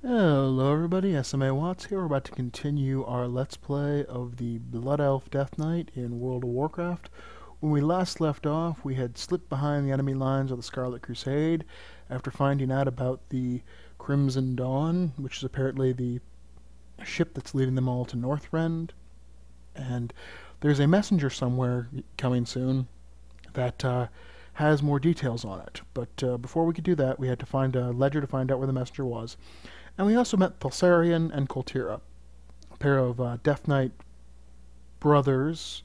Hello everybody, SMA Watts here. We're about to continue our Let's Play of the Blood Elf Death Knight in World of Warcraft. When we last left off, we had slipped behind the enemy lines of the Scarlet Crusade after finding out about the Crimson Dawn, which is apparently the ship that's leading them all to Northrend. And there's a messenger somewhere coming soon that has more details on it. But before we could do that, we had to find a ledger to find out where the messenger was. And we also met Thulsarian and Koltira, a pair of Death Knight brothers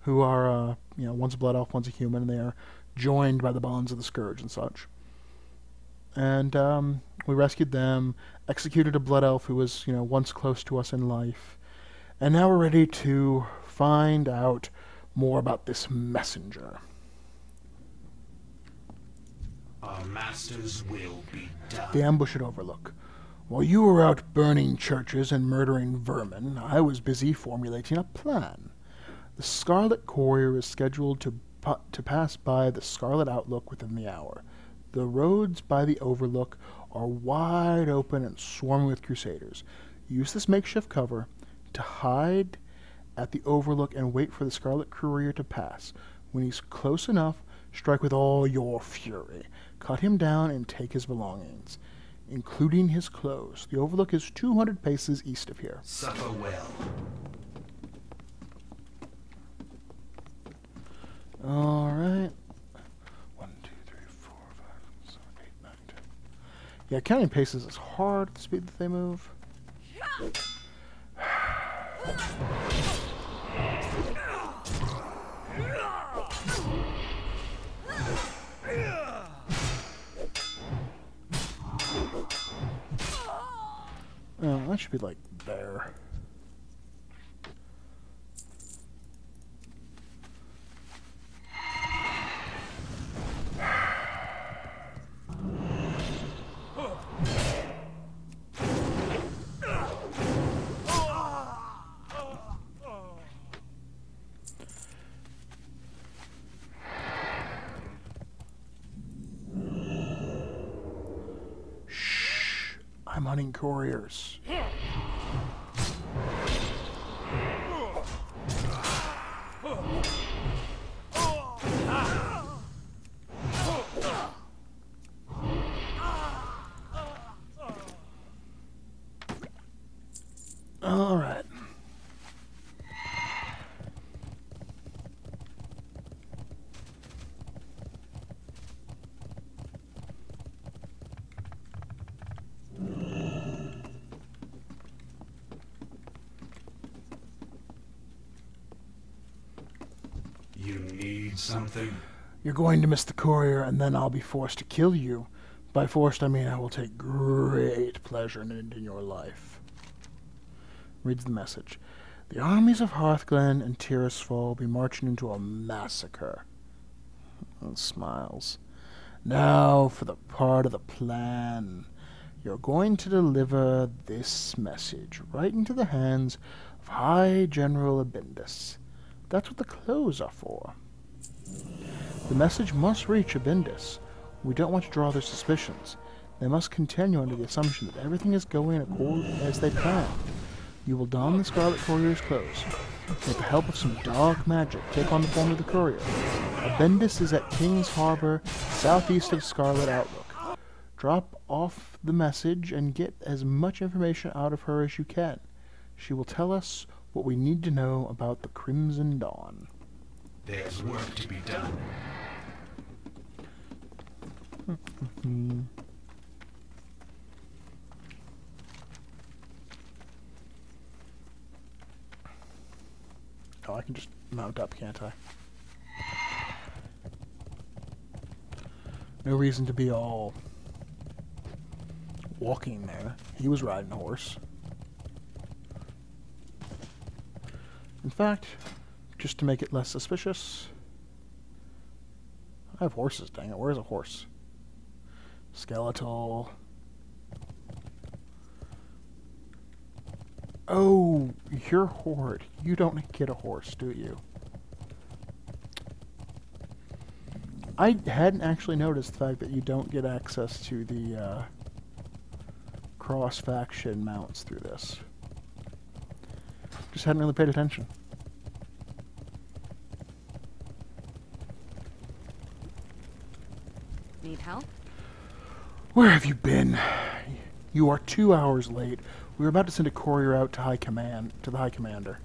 who are, one's a blood elf, one's a human, and they are joined by the bonds of the Scourge and such. And we rescued them, executed a blood elf who was, once close to us in life, and now we're ready to find out more about this messenger. Our master's will be done. The ambush at Overlook. While you were out burning churches and murdering vermin, I was busy formulating a plan. The Scarlet Courier is scheduled to pass by the Scarlet Outlook within the hour. The roads by the Overlook are wide open and swarming with Crusaders. Use this makeshift cover to hide at the Overlook and wait for the Scarlet Courier to pass. When he's close enough, strike with all your fury. Cut him down and take his belongings, including his clothes. The Overlook is 200 paces east of here. Suffer well. Alright. 1, 2, 3, 4, 5, 6, 7, 8, 9, 10. Yeah, counting paces is hard at the speed that they move. Oh, that should be like there. Shh, I'm hunting couriers. All right. You need something? You're going to miss the courier, and then I'll be forced to kill you. By forced, I mean I will take great pleasure in ending your life. Reads the message. The armies of Hearthglen and Tirisfal will be marching into a massacre. And smiles. Now for the part of the plan. You're going to deliver this message right into the hands of High General Abindus. That's what the clothes are for. The message must reach Abindus. We don't want to draw their suspicions. They must continue under the assumption that everything is going as they planned. You will don the Scarlet Courier's clothes. With the help of some dark magic, take on the form of the courier. Abindus is at King's Harbor, southeast of Scarlet Outlook. Drop off the message and get as much information out of her as you can. She will tell us what we need to know about the Crimson Dawn. There's work to be done. Oh, I can just mount up, can't I? No reason to be all walking there. He was riding a horse. In fact, just to make it less suspicious, I have horses, dang it. Where's a horse? Skeletal. Oh, you're Horde. You don't get a horse, do you? I hadn't actually noticed the fact that you don't get access to the cross-faction mounts through this. Just hadn't really paid attention. Need help? Where have you been? You are 2 hours late. We were about to send a courier out to the High Commander.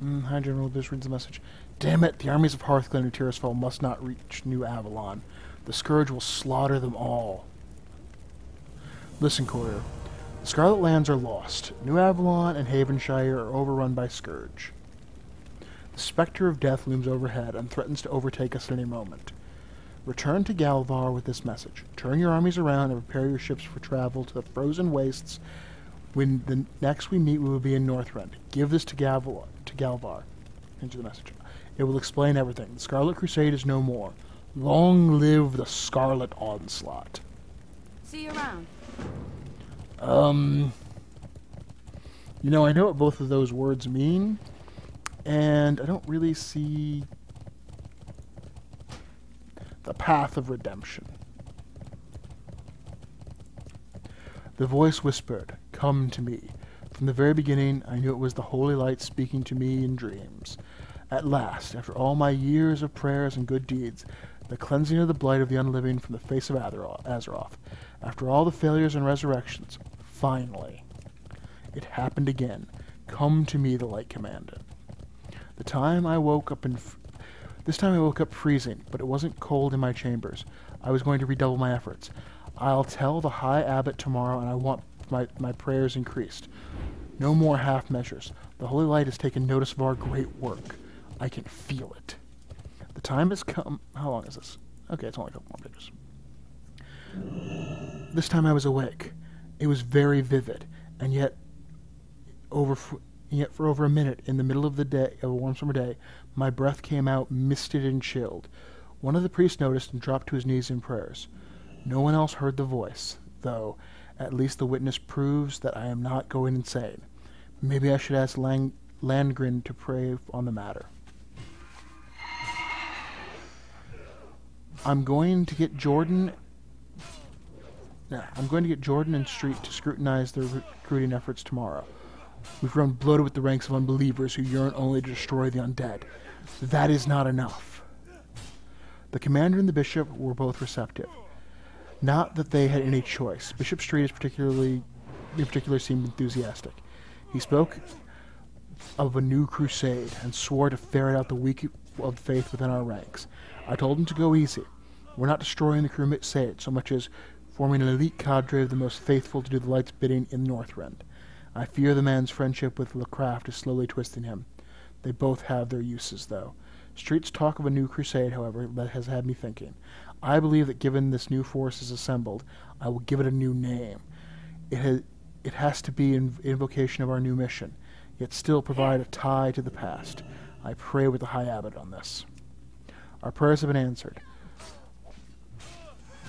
Hi, General. This reads the message. Damn it! The armies of Hearthglen and Tirisfal must not reach New Avalon. The Scourge will slaughter them all. Listen, courier. The Scarlet lands are lost. New Avalon and Havenshire are overrun by Scourge. The specter of death looms overhead and threatens to overtake us at any moment. Return to Galvar with this message. Turn your armies around and prepare your ships for travel to the frozen wastes. When the next we meet, we will be in Northrend. Give this to Galvar. Into the message. It will explain everything. The Scarlet Crusade is no more. Long live the Scarlet Onslaught. See you around. You know, I know what both of those words mean, and I don't really see the path of redemption. The voice whispered, "Come to me." From the very beginning, I knew it was the Holy Light speaking to me in dreams. At last, after all my years of prayers and good deeds, the cleansing of the blight of the unliving from the face of Azeroth, after all the failures and resurrections, finally, it happened again. Come to me, the Light commanded. This time I woke up freezing, but it wasn't cold in my chambers. I was going to redouble my efforts. I'll tell the High Abbot tomorrow, and I want my prayers increased. No more half measures. The Holy Light has taken notice of our great work. I can feel it. The time has come. How long is this? Okay, it's only a couple more pages. This time I was awake. It was very vivid, and yet for over a minute, in the middle of a warm summer day, my breath came out misted and chilled. One of the priests noticed and dropped to his knees in prayers. No one else heard the voice, though. At least the witness proves that I am not going insane. Maybe I should ask Landgren to pray on the matter. I'm going to get Jordan and Street to scrutinize their recruiting efforts tomorrow. We've grown bloated with the ranks of unbelievers who yearn only to destroy the undead. That is not enough. The commander and the bishop were both receptive. Not that they had any choice. Bishop Street in particular seemed enthusiastic. He spoke of a new crusade and swore to ferret out the weak of faith within our ranks. I told him to go easy. We're not destroying the crusade so much as forming an elite cadre of the most faithful to do the Light's bidding in Northrend. I fear the man's friendship with Warcraft is slowly twisting him. They both have their uses, though. Street's talk of a new crusade, however, that has had me thinking. I believe that given this new force is assembled, I will give it a new name. It has to be an invocation of our new mission, yet still provide a tie to the past. I pray with the High Abbot on this. Our prayers have been answered.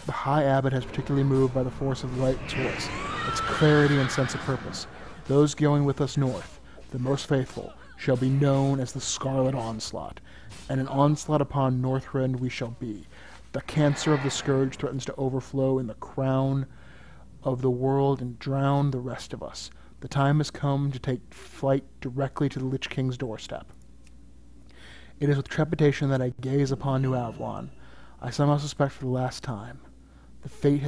The High Abbot has particularly moved by the force of the Light's voice, its clarity and sense of purpose. Those going with us north, the most faithful, shall be known as the Scarlet Onslaught, and an onslaught upon Northrend we shall be. The cancer of the Scourge threatens to overflow in the crown of the world and drown the rest of us. The time has come to take flight directly to the Lich King's doorstep. It is with trepidation that I gaze upon New Avalon. I somehow suspect for the last time. The fate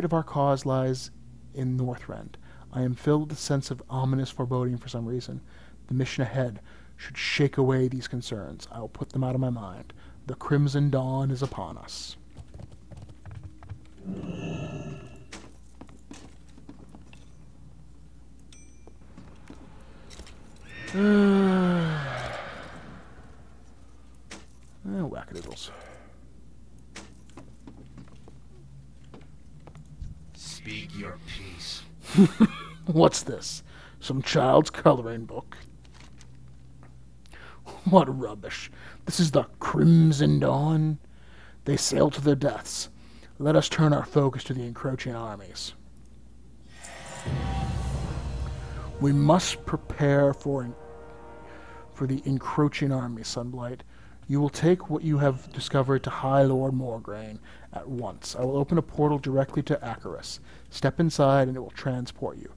of our cause lies in Northrend. I am filled with a sense of ominous foreboding for some reason. The mission ahead should shake away these concerns. I will put them out of my mind. The Crimson Dawn is upon us. Wackadoodles. Speak your piece. What's this? Some child's coloring book? What rubbish. This is the Crimson Dawn. They sail to their deaths. Let us turn our focus to the encroaching armies. We must prepare for the encroaching army, Sunblight. You will take what you have discovered to High Lord Morgraine at once. I will open a portal directly to Acaris. Step inside and it will transport you.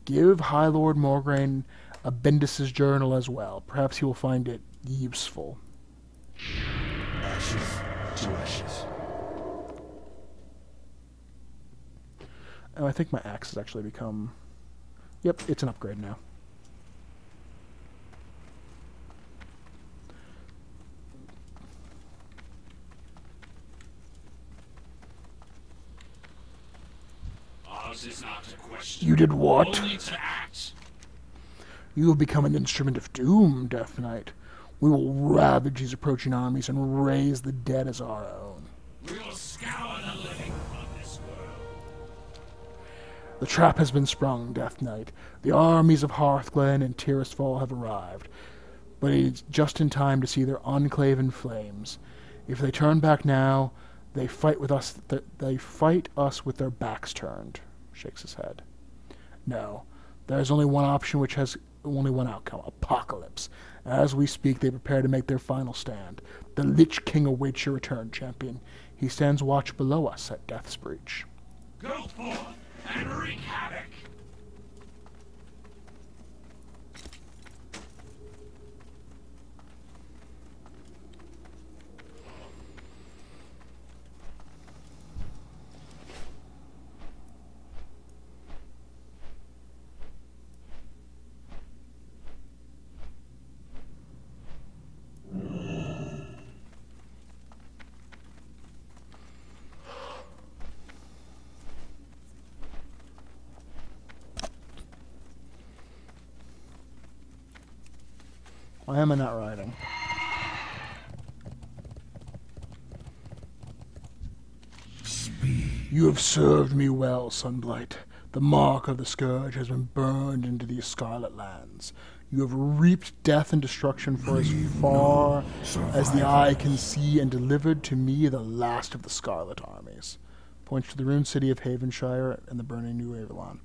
Give High Lord Morgraine a Bendis's journal as well. Perhaps he will find it useful. Ashes to ashes. Oh, I think my axe has actually become... Yep, it's an upgrade now. Ours is not to question. You did what? Only to act. You have become an instrument of doom, Death Knight. We will ravage these approaching armies and raise the dead as our own. We will scour the living from this world. The trap has been sprung, Death Knight. The armies of Hearthglen and Tirisfal have arrived, but it is just in time to see their enclave in flames. If they turn back now, they fight with us. They fight us with their backs turned. Shakes his head. No, there is only one option, which has only one outcome: apocalypse. As we speak, they prepare to make their final stand. The Lich King awaits your return, champion. He stands watch below us at Death's Breach. Go forth and wreak havoc. Why am I not riding? Speed. You have served me well, Sunblight. The mark of the Scourge has been burned into these Scarlet lands. You have reaped death and destruction for as far as the eye can see and delivered to me the last of the Scarlet armies. Points to the ruined city of Havenshire and the burning New Avalon.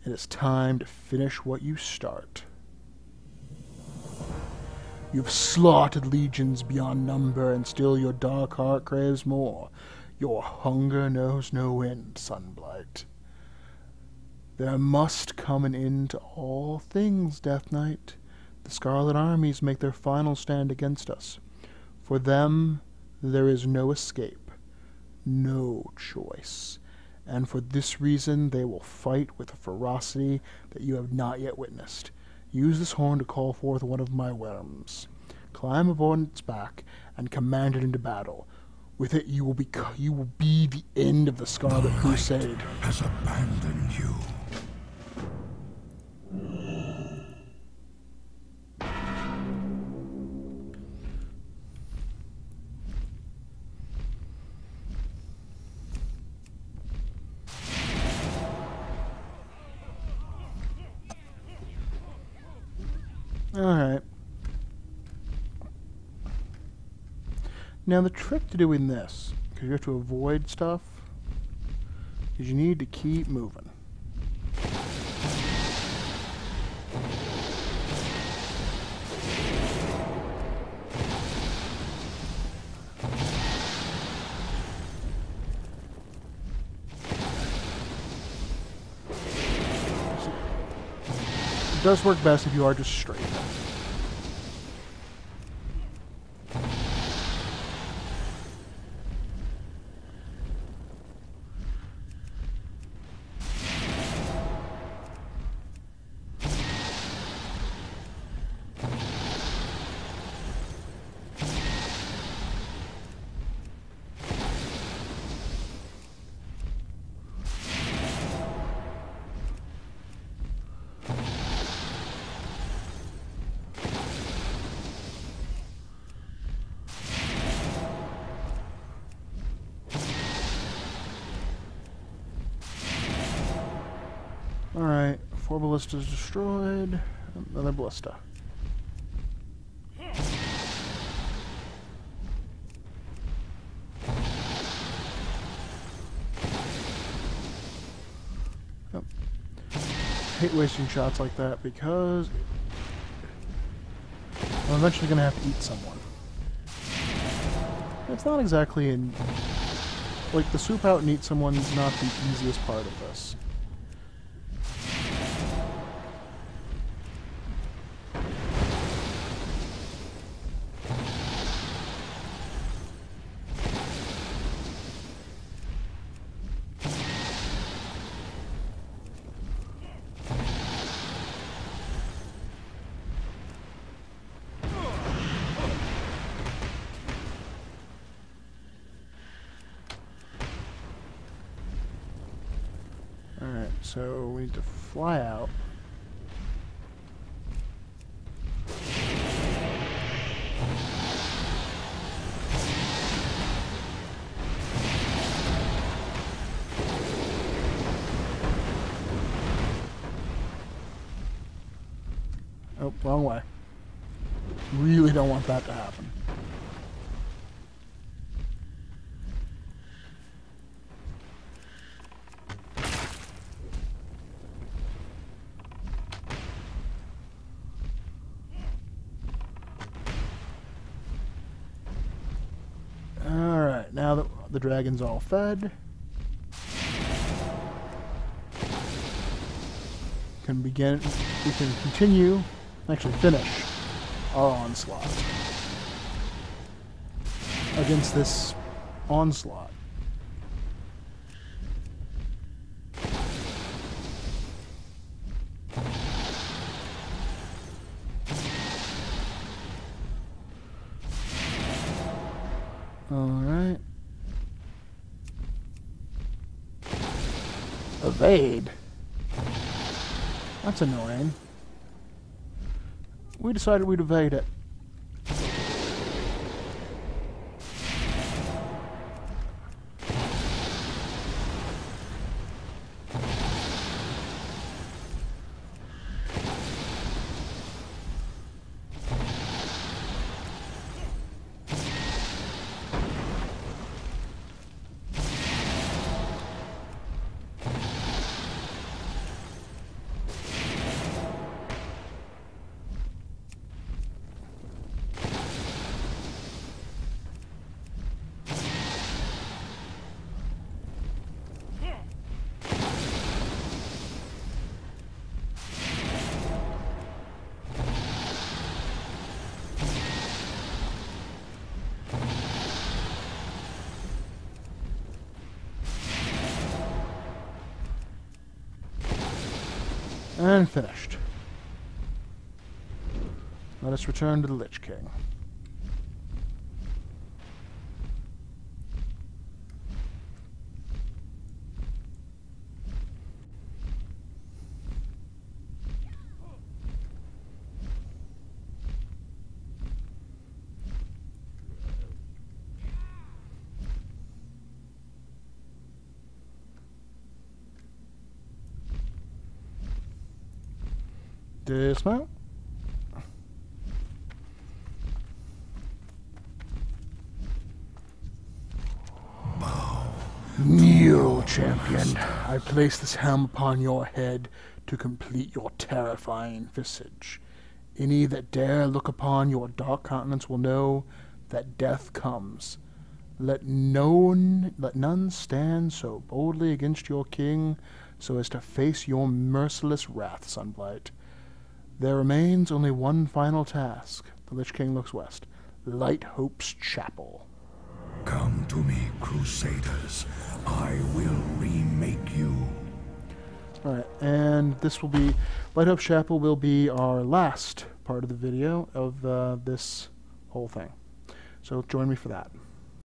It is time to finish what you start. You have slaughtered legions beyond number, and still your dark heart craves more. Your hunger knows no end, Sunblight. There must come an end to all things, Death Knight. The Scarlet armies make their final stand against us. For them, there is no escape, no choice. And for this reason, they will fight with a ferocity that you have not yet witnessed. Use this horn to call forth one of my worms. Climb aboard its back and command it into battle. With it, you will be the end of the Scarlet Crusade. Has abandoned you. Alright. Now the trick to doing this, because you have to avoid stuff, is you need to keep moving. It does work best if you are just straight. Alright, 4 ballistas destroyed. Another ballista. Yep. Hate wasting shots like that because I'm eventually going to have to eat someone. it's not exactly in... Like, the swoop out and eat someone is not the easiest part of this. Alright, so we need to fly out. Oh, wrong way. Really don't want that to happen. Alright, now that the dragon's all fed, we can continue, actually finish our onslaught against this onslaught. Alright. Evade? That's annoying. We decided we'd evade it. And finished. Let us return to the Lich King. Dismount. Bow. Kneel, champion. I place this helm upon your head to complete your terrifying visage. Any that dare look upon your dark countenance will know that death comes. Let none stand so boldly against your king so as to face your merciless wrath, Sunblight. There remains only one final task. The Lich King looks west. Light Hope's Chapel. Come to me, Crusaders. I will remake you. Alright, and this will be... Light Hope's Chapel will be our last part of the video of this whole thing. So join me for that.